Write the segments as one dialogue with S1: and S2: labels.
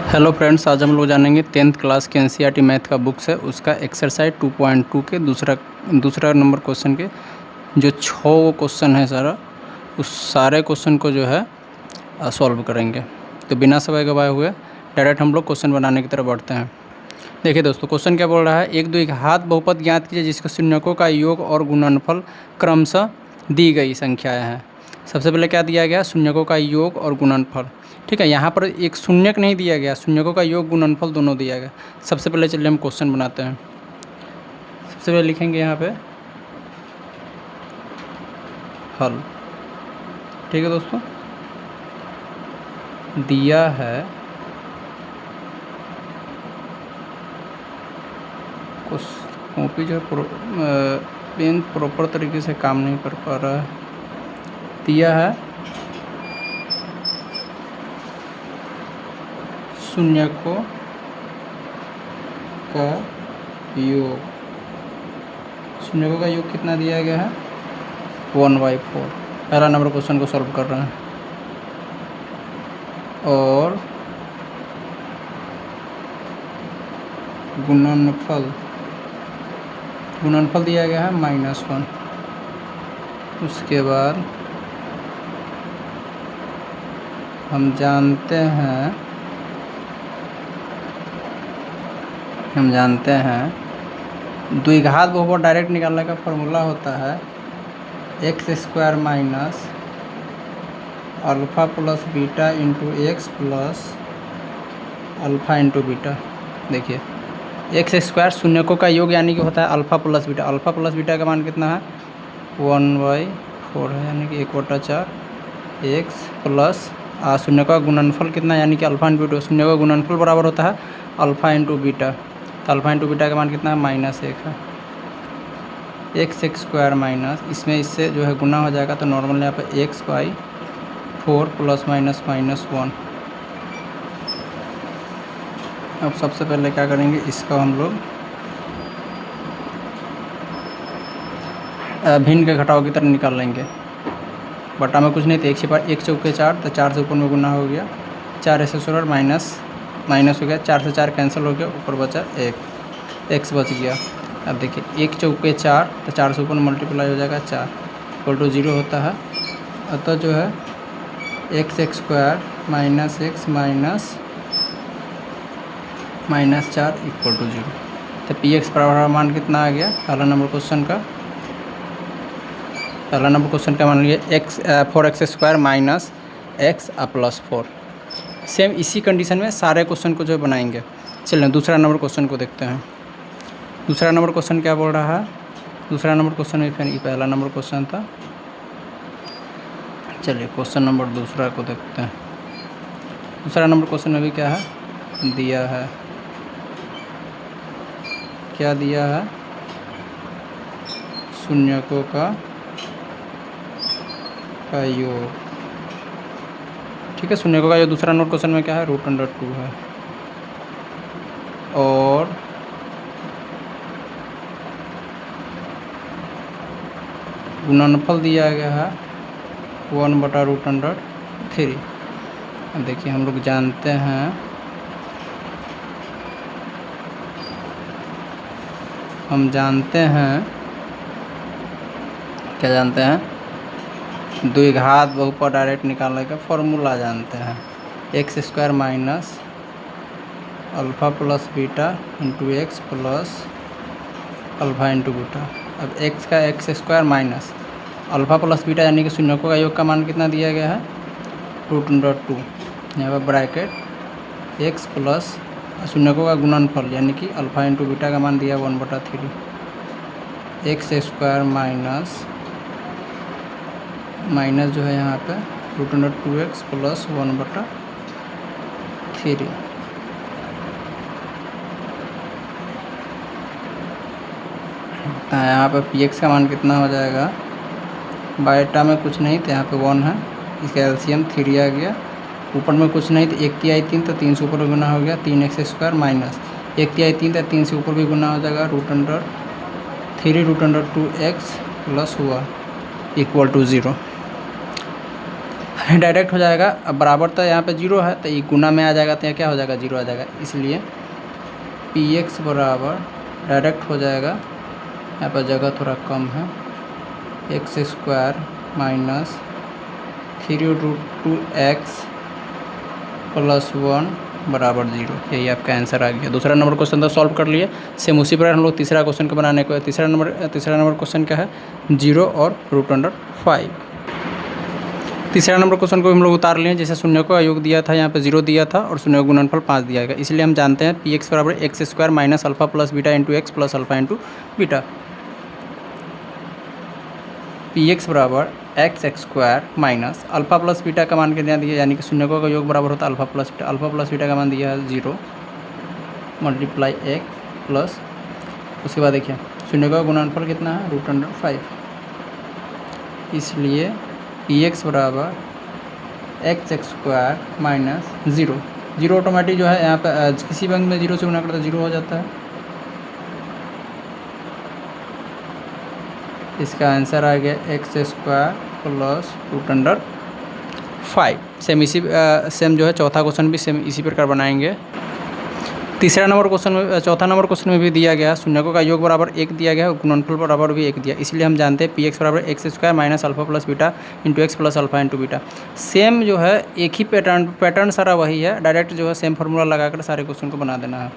S1: Hello friends, आज हम लोग जानेंगे 10th क्लास के एनसीईआरटी मैथ का बुक्स है उसका एक्सरसाइज 2.2 के दूसरा नंबर क्वेश्चन के जो 6 क्वेश्चन है सारा उस सारे क्वेश्चन को जो है सॉल्व करेंगे। तो बिना समय गवाए हुए डायरेक्ट हम लोग क्वेश्चन बनाने की तरफ बढ़ते हैं। देखिए दोस्तों, क्वेश्चन क्या बोल रहा है। एक द्विघात बहुपद ज्ञात कीजिए जिसके शून्यकों का योग और गुणनफल क्रमशः दी गई संख्याएँ हैं। सबसे पहले क्या दिया गया, शून्यकों का योग और गुणनफल। ठीक है, यहाँ पर एक शून्यक नहीं दिया गया, शून्यकों का योग गुणनफल दोनों दिया गया। सबसे पहले चलिए हम क्वेश्चन बनाते हैं। सबसे पहले लिखेंगे यहाँ पे हल। ठीक है दोस्तों, दिया है कुछ कॉपी जो पेन प्रॉपर तरीके से काम नहीं कर पा रहा है। दिया है शून्यकों का योग, शून्यकों का योग कितना दिया गया है 1/4। पहला नंबर क्वेश्चन को सॉल्व कर रहे हैं। और गुणनफल दिया गया है -1। उसके बाद हम जानते हैं द्विघात बहुपद डायरेक्ट निकालने का फॉर्मूला होता है x² minus alpha plus beta into x plus alpha into beta. देखिए x² शून्यकों का योग यानी कि होता है alpha plus beta. Alpha plus beta का मान कितना है 1/4 है, यानी कि 1/4 एक्स प्लस शून्यकों का गुणनफल कितना यानी कि अल्फ़ा इंटू बीटा। शून्यकों का गुणनफल बराबर होता है अल्फ़ा इंटू बीटा। तो अल्फ़ा इंटू बीटा का मान कितना है -1 है। x² माइनस इसमें इससे जो है गुना हो जाएगा तो नॉर्मल यहाँ पे x/4 प्लस माइनस -1। अब सबसे पहले क्या करेंगे, इसका हम लोग भिन्न के घटाव की तरह निकाल लेंगे। बटा में कुछ नहीं तो 1 चौके 4, तो 4 से ऊपर में गुना हो गया, 4 ऐसे 16 माइनस हो गया, 4 से 4 कैंसिल हो गया, ऊपर बचा 1, x बच गया। अब देखिए 1 चौके 4, तो 4 से ऊपर मल्टीप्लाई हो जाएगा 4 = 0 होता है। अतः जो है x² माइनस x माइनस 4 = 0। तो px बराबर मान कितना आ गया पहला नंबर क्वेश्चन का मान लिया 4x² minus x plus 4। Same इसी कंडीशन में सारे क्वेश्चन को जो बनाएंगे। चलिए दूसरा नंबर क्वेश्चन को देखते हैं। दूसरा नंबर क्वेश्चन क्या बोल रहा है। दूसरा नंबर क्वेश्चन में फिर पहला नंबर क्वेश्चन था। चलिए क्वेश्चन नंबर दूसरा को देखते हैं। दूसरा नंबर क्वेश्चन में भी क्या है, दिया है, क्या दिया है, शून्यकों का योग। ठीक है, शून्यकों का योग दूसरा नंबर क्वेश्चन में क्या है √2 है। और गुणनफल दिया गया है 1/√3। अब देखिए हम लोग जानते हैं क्या जानते हैं, द्विघात बहुपद डायरेक्ट निकालने का फॉर्मूला जानते हैं। x² minus alpha plus beta into x plus alpha into beta. अब x का x² minus alpha plus beta यानी कि शून्यकों का योग का मान कितना दिया गया है √2। यहाँ पर ब्रैकेट x प्लस शून्यकों का गुणनफल यानी कि अल्फ़ा इंटू बीटा का मान दिया 1/3। x² माइनस जो है यहाँ पे √2x प्लस 1/3। यहाँ पर px का मान कितना हो जाएगा, बाईटा में कुछ नहीं तो यहाँ पे 1 है, इसका एलसीएम 3 आ गया। ऊपर में कुछ नहीं तो 1/3 तो 3 से ऊपर भी गुना हो गया, 3x² माइनस 1/3 तो 3 से ऊपर भी गुना हो जाएगा √3 √2x प्लस हुआ = 0। डायरेक्ट हो जाएगा। अब बराबर तो यहाँ पे 0 है तो ये गुना में आ जाएगा तो यहाँ क्या हो जाएगा 0 आ जाएगा, इसलिए px बराबर डायरेक्ट हो जाएगा, यहाँ पर जगह थोड़ा कम है, x² माइनस 3√2x + 1 बराबर 0। यही आपका आंसर आ गया। दूसरा नंबर क्वेश्चन तो सॉल्व कर लिए। सेम उसी प्रकार हम लोग तीसरा क्वेश्चन को बनाने को, तीसरा नंबर क्वेश्चन क्या है 0 और √5। तीसरा नंबर क्वेश्चन को हम लोग उतार लिए, जैसे शून्य का योग दिया था, यहाँ पे 0 दिया था और शून्य का गुणनफल 5 दिया गया, इसलिए हम जानते हैं px बराबर x² minus alpha plus beta into x plus alpha into beta. px बराबर x² minus alpha plus beta का मान के दिया, यानी कि शून्य का योग बराबर होता है alpha plus beta. Alpha plus beta का मान दिया है 0 मल्टीप्लाई x प्लस, उसके बाद देखिए शून्य का गुणनफल कितना है √5, इसलिए px बराबर x² माइनस 0 ऑटोमेटिक जो है यहाँ पे किसी बैंक में 0 से गुना करता 0 हो जाता है। इसका आंसर आ गया x² प्लस √5। सेम जो है चौथा क्वेश्चन भी सेम इसी प्रकार बनाएंगे। तीसरा नंबर क्वेश्चन में, चौथा नंबर क्वेश्चन में भी दिया गया शून्यकों का योग बराबर 1 दिया गया और गुणनफल बराबर भी 1 दिया, इसलिए हम जानते हैं px बराबर x² minus alpha plus beta into x plus alpha into beta. Same जो है एक ही पैटर्न सारा वही है, डायरेक्ट जो है सेम फार्मूला लगाकर सारे क्वेश्चन को बना देना है।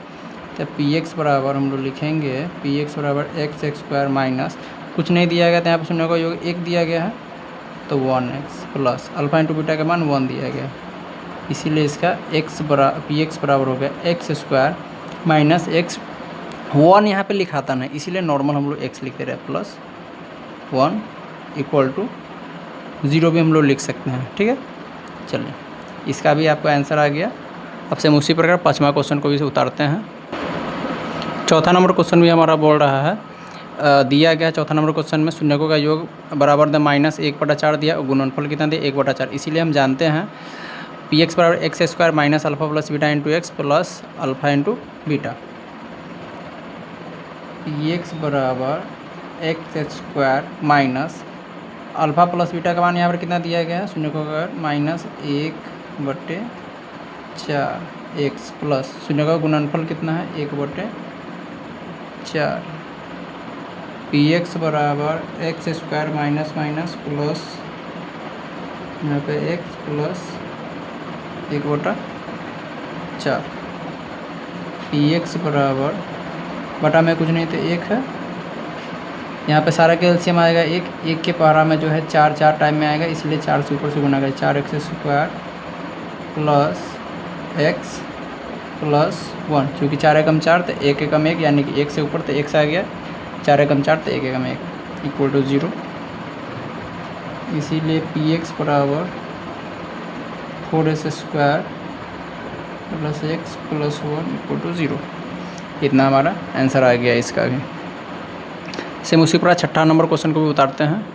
S1: तो px बराबर हम लोग लिखेंगे px बराबर x² माइनस कुछ नहीं दिया गया था, यहाँ पर शून्य का योग 1 दिया गया है तो 1x plus alpha into beta का मान 1 दिया गया, इसीलिए इसका px बराबर हो गया x² माइनस x 1 यहाँ पे लिखाता नहीं, इसीलिए नॉर्मल हम लोग x लिखते रहे प्लस 1 इक्वल टू 0 भी हम लोग लिख सकते हैं। ठीक है, चलिए इसका भी आपका आंसर आ गया। अब से हम उसी प्रकार पाँचवा क्वेश्चन को भी उतारते हैं। चौथा नंबर क्वेश्चन भी हमारा बोल रहा है, दिया गया चौथा नंबर क्वेश्चन में शून्यकों का योग बराबर माइनस 1/4 दिया और गुणनफल कितना दिया 1/4, इसीलिए हम जानते हैं px बराबर x² minus alpha plus beta into x plus alpha into beta. px बराबर x² minus alpha plus beta का मान यहाँ पर कितना दिया गया है शून्यकों का माइनस 1/4 x प्लस शून्य का गुणनफल कितना है 1/4। px बराबर x² माइनस माइनस प्लस यहाँ पे x प्लस 1/4। px बराबर बटा में कुछ नहीं तो 1 है, यहाँ पे सारा कैल्शियम आएगा 1 के पहाड़ा में जो है 4 टाइम में आएगा, इसलिए 4 से ऊपर से गुना करें 4x² प्लस x प्लस 1, क्योंकि 4 एकम 4 तो 1 एकम 1 यानी कि 1 से ऊपर तो x आ गया, 4 एकम 4 तो 1 एकम 1 इक्वल टू 0, इसीलिए px बराबर 4s² plus x plus 1 equal to 0। इतना हमारा आंसर आ गया इसका भी। सेम उसी प्रकार छठा नंबर क्वेश्चन को भी उतारते हैं।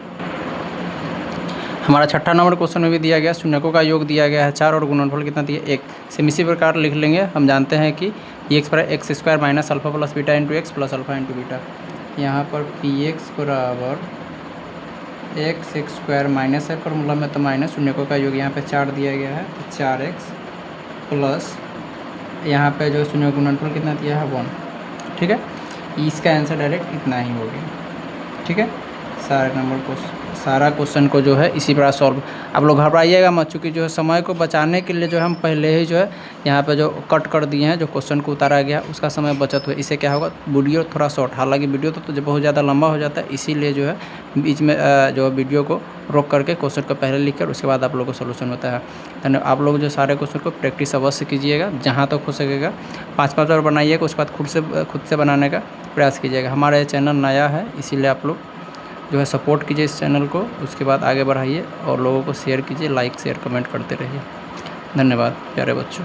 S1: हमारा छठा नंबर क्वेश्चन में भी दिया गया शून्यकों का योग दिया गया है 4 और गुणनफल कितना दिया 1। सेम इसी प्रकार लिख लेंगे, हम जानते हैं कि x बराबर x² minus alpha plus beta into x plus alpha into beta. यहाँ पर px बराबर x² माइनस है फॉर्मूला में तो माइनस, शून्यकों का योग यहाँ पे 4 दिया गया है तो 4x प्लस यहाँ पे जो शून्य गुणनफल कितना दिया है 1। ठीक है, इसका आंसर डायरेक्ट इतना ही हो गया। ठीक है, सारा क्वेश्चन को जो है इसी प्रकार सॉल्व। आप लोग घबराइएगा मत, चूँकि जो है समय को बचाने के लिए जो है हम पहले ही जो है यहाँ पे जो कट कर दिए हैं, जो क्वेश्चन को उतारा गया उसका समय बचत हुआ। इससे क्या होगा वीडियो थोड़ा शॉर्ट, हालांकि वीडियो तो जो बहुत ज़्यादा लंबा हो जाता है, इसीलिए जो है बीच में जो वीडियो को रोक करके क्वेश्चन को पहले लिख कर उसके बाद आप लोगों को सोल्यूशन होता है। धन्यवाद। आप लोग जो सारे क्वेश्चन को प्रैक्टिस अवश्य कीजिएगा, जहाँ तक हो सकेगा 5-5 बार बनाइएगा, उसके बाद खुद से बनाने का प्रयास कीजिएगा। हमारा ये चैनल नया है, इसीलिए आप लोग जो है सपोर्ट कीजिए इस चैनल को, उसके बाद आगे बढ़ाइए और लोगों को शेयर कीजिए, लाइक शेयर कमेंट करते रहिए। धन्यवाद प्यारे बच्चों।